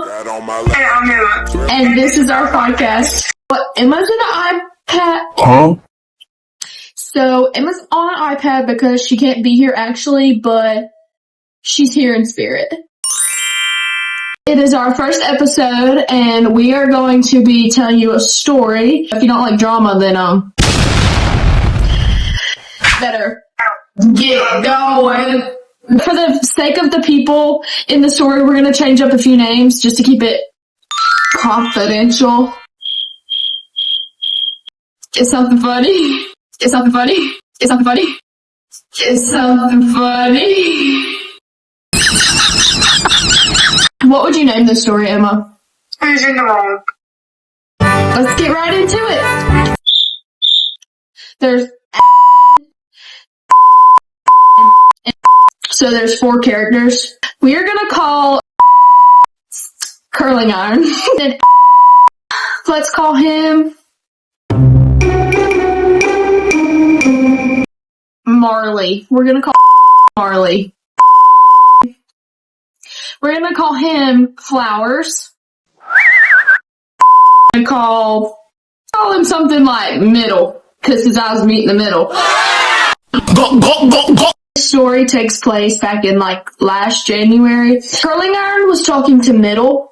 Emma. And I'm Emma. And this is our podcast. But Emma's in an iPad. Huh? So Emma's on an iPad because she can't be here actually, but she's here in spirit. It is our first episode, and we are going to be telling you a story. If you don't like drama, then better get going. For the sake of the people in the story, we're going to change up a few names just to keep it confidential. It's something funny. It's something funny. It's something funny. It's something funny. What would you name this story, Emma? Who's in the wrong? Let's get right into it. So there's 4 characters. We are gonna call Curling Iron. Then let's call him Marley. We're gonna call Marley. We're gonna call him Flowers. We're gonna call him something like Middle, because his eyes meet in the middle. This story takes place back in last January. Curling Iron was talking to Middle,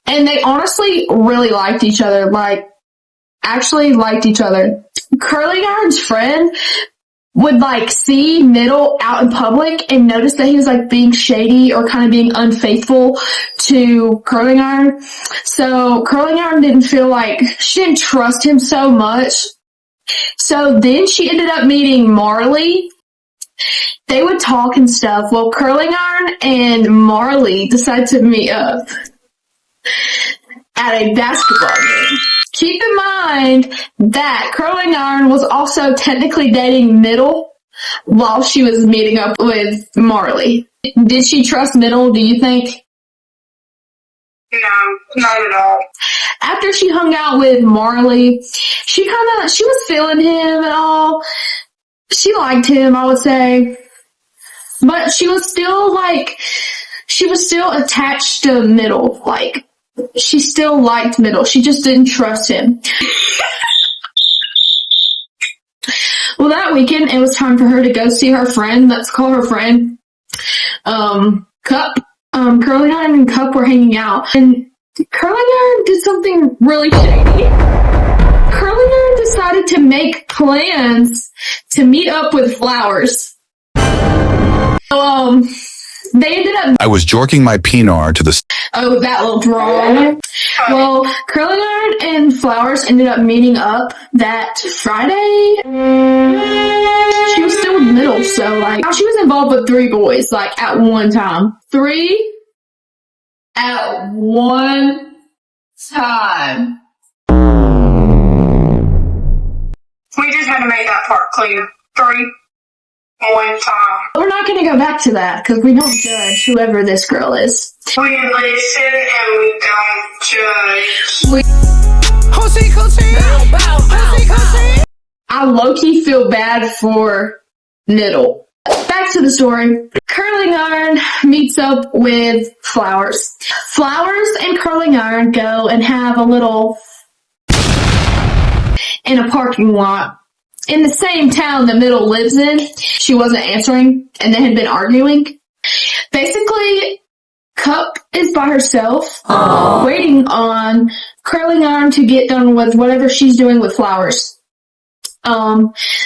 and they honestly really liked each other. Actually liked each other. Curling Iron's friend would see Middle out in public and notice that he was being shady or kind of being unfaithful to Curling Iron. So Curling Iron didn't feel she didn't trust him so much. So then she ended up meeting Marley. They would talk and stuff. Well, Curling Iron and Marley decided to meet up at a basketball game. Keep in mind that Curling Iron was also technically dating Middle while she was meeting up with Marley. Did she trust Middle, do you think? No, not at all. After she hung out with Marley, she was feeling him and all. She liked him, I would say. But she was still attached to Middle. She still liked Middle. She just didn't trust him. Well, that weekend, it was time for her to go see her friend. Let's call her friend, Cup. Curling Iron and Cup were hanging out. And Curling Iron did something really shady. Curling Iron decided to make plans to meet up with Flowers. So, they ended up... I was jorking my penar to the... Oh, that looked wrong. Well, Curling Iron and Flowers ended up meeting up that Friday. She was still in the middle, so, she was involved with 3 boys, at one time. 3 at one time. We just had to make that part clear. 3 1 time. We're not going to go back to that, because we don't judge whoever this girl is. We listen and we don't judge. I low-key feel bad for Middle. Back to the story. Curling Iron meets up with Flowers. Flowers and Curling Iron go and have a little in a parking lot in the same town that Middle lives in. She wasn't answering, and they had been arguing. Basically, Cup is by herself, waiting on Curling Iron to get done with whatever she's doing with Flowers.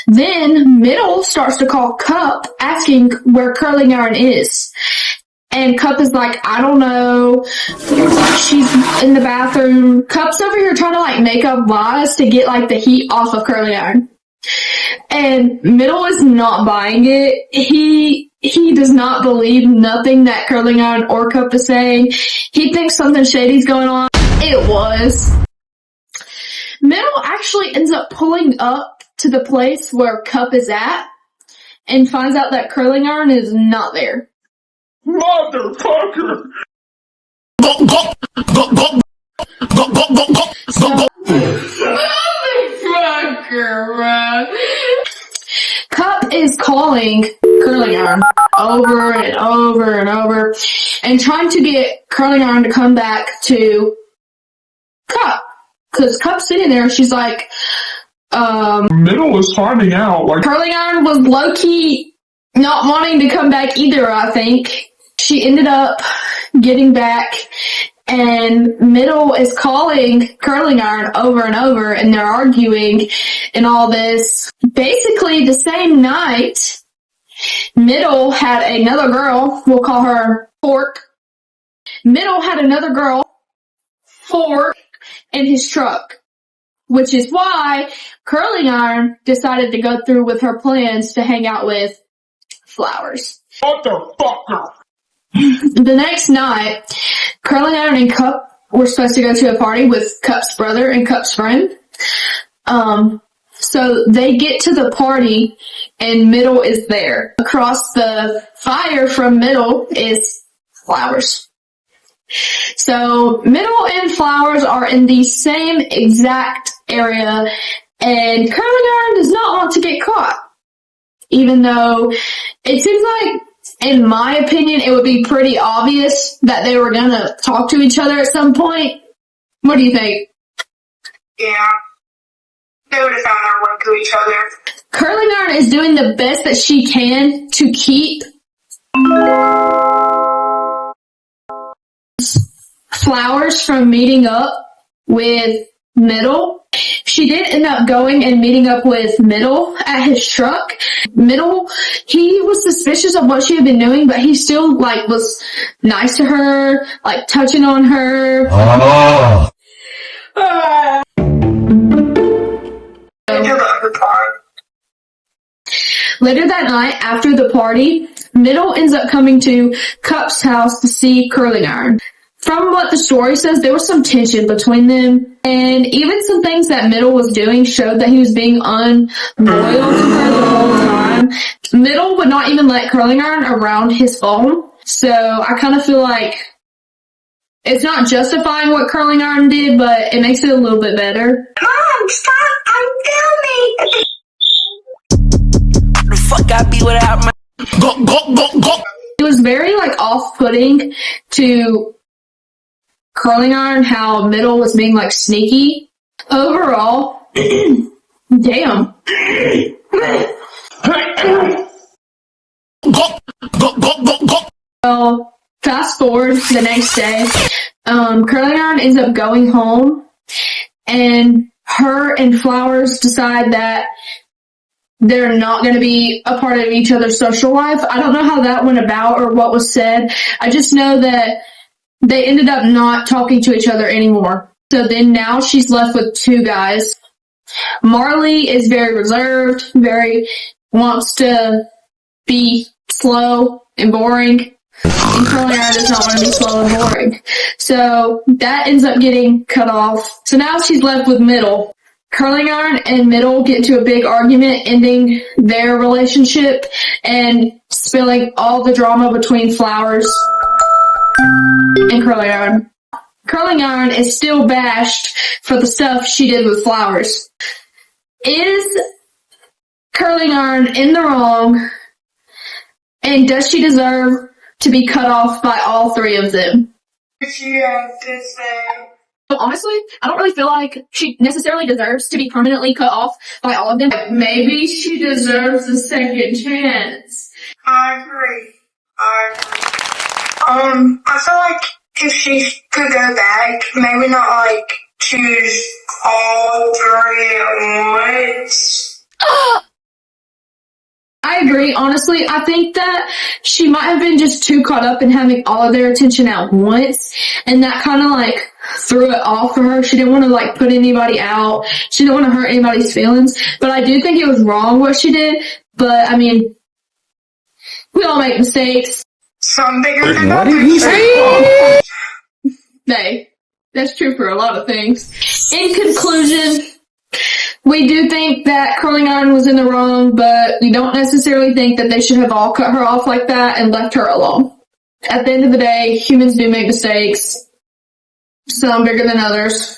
Then Middle starts to call Cup, asking where Curling Iron is. And Cup is I don't know. She's in the bathroom. Cup's over here trying to make up lies to get the heat off of Curling Iron. And Middle is not buying it. He does not believe nothing that Curling Iron or Cup is saying. He thinks something shady's going on. It was. Middle actually ends up pulling up to the place where Cup is at and finds out that Curling Iron is not there. Motherfucker! Cup is calling Curling Iron over and over and over. and trying to get Curling Iron to come back to Cup. Cause Cup's sitting there, she's like, Middle is finding out, like, Curling Iron was low-key not wanting to come back either, I think. She ended up getting back, and Middle is calling Curling Iron over and over, and they're arguing and all this. Basically, the same night, Middle had another girl, we'll call her Fork. Middle had another girl, Fork, in his truck, which is why Curling Iron decided to go through with her plans to hang out with Flowers. what the fuck? The next night, Curling Iron and Cup were supposed to go to a party with Cup's brother and Cup's friend. So they get to the party and Middle is there. Across the fire from Middle is Flowers. So Middle and Flowers are in the same exact area, and Curling Iron does not want to get caught. Even though it seems like, in my opinion, it would be pretty obvious that they were gonna talk to each other at some point. What do you think? Yeah. They would have found their way to each other. Curling Iron is doing the best that she can to keep Flowers from meeting up with Middle. She did end up going and meeting up with Middle at his truck. Middle, he was suspicious of what she had been doing, but he still, like, was nice to her, like, touching on her. Until the other part. Later that night, after the party, Middle ends up coming to Cup's house to see Curling Iron. From what the story says, there was some tension between them, and even some things that Middle was doing showed that he was being unloyal to her the whole time. Middle would not even let Curling Iron around his phone, so I kind of feel like it's not justifying what Curling Iron did, but it makes it a little bit better. Mom, stop! I'm filming! The fuck I be without my go. It was very, like, off-putting to Curling Iron how Middle was being, like, sneaky. Overall, damn. Well, fast forward the next day, Curling Iron ends up going home, and her and Flowers decide that they're not going to be a part of each other's social life. I don't know how that went about or what was said. I just know that they ended up not talking to each other anymore. So then now she's left with two guys. Marley is very reserved, wants to be slow and boring. And Curling Iron does not want to be slow and boring. So that ends up getting cut off. So now she's left with Middle. Curling Iron and Middle get into a big argument, ending their relationship and spilling all the drama between Flowers and Curling Iron. Curling Iron is still bashed for the stuff she did with Flowers. Is Curling Iron in the wrong? And does she deserve to be cut off by all three of them? She has to say. Honestly, I don't really feel like she necessarily deserves to be permanently cut off by all of them. Maybe she deserves a second chance. I agree. I feel like if she could go back, maybe not like choose all three at once. I agree, honestly. I think that she might have been just too caught up in having all of their attention at once, and that kind of like threw it off for her. She didn't want to like put anybody out. She didn't want to hurt anybody's feelings, but I do think it was wrong what she did. But I mean, we all make mistakes. Some bigger than What did others. he say? Hey, that's true for a lot of things. In conclusion, we do think that Curling Iron was in the wrong, but we don't necessarily think that they should have all cut her off like that and left her alone. At the end of the day, humans do make mistakes. Some bigger than others.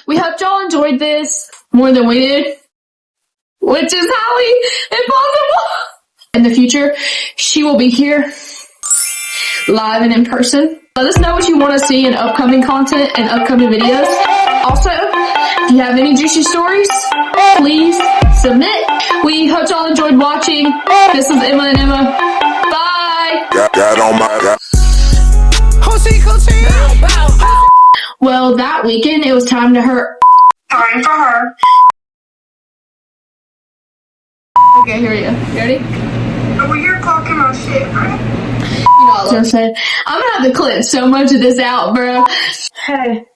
We hope y'all enjoyed this more than we did. which is highly impossible. In the future, she will be here live and in person. Let us know what you want to see in upcoming content and upcoming videos. Also, if you have any juicy stories, please submit. We hope y'all enjoyed watching. This is Emma and Emma. Bye! Well, that weekend, it was time to her. Time for her. Okay, here we go. You ready? Well, you're clocking my shit, right? You know, I was saying, I'm gonna have to clip so much of this out, bro. Hey,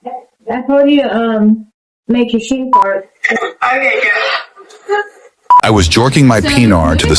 I told you make your shoe part. Okay, good. I was jorking my penar to the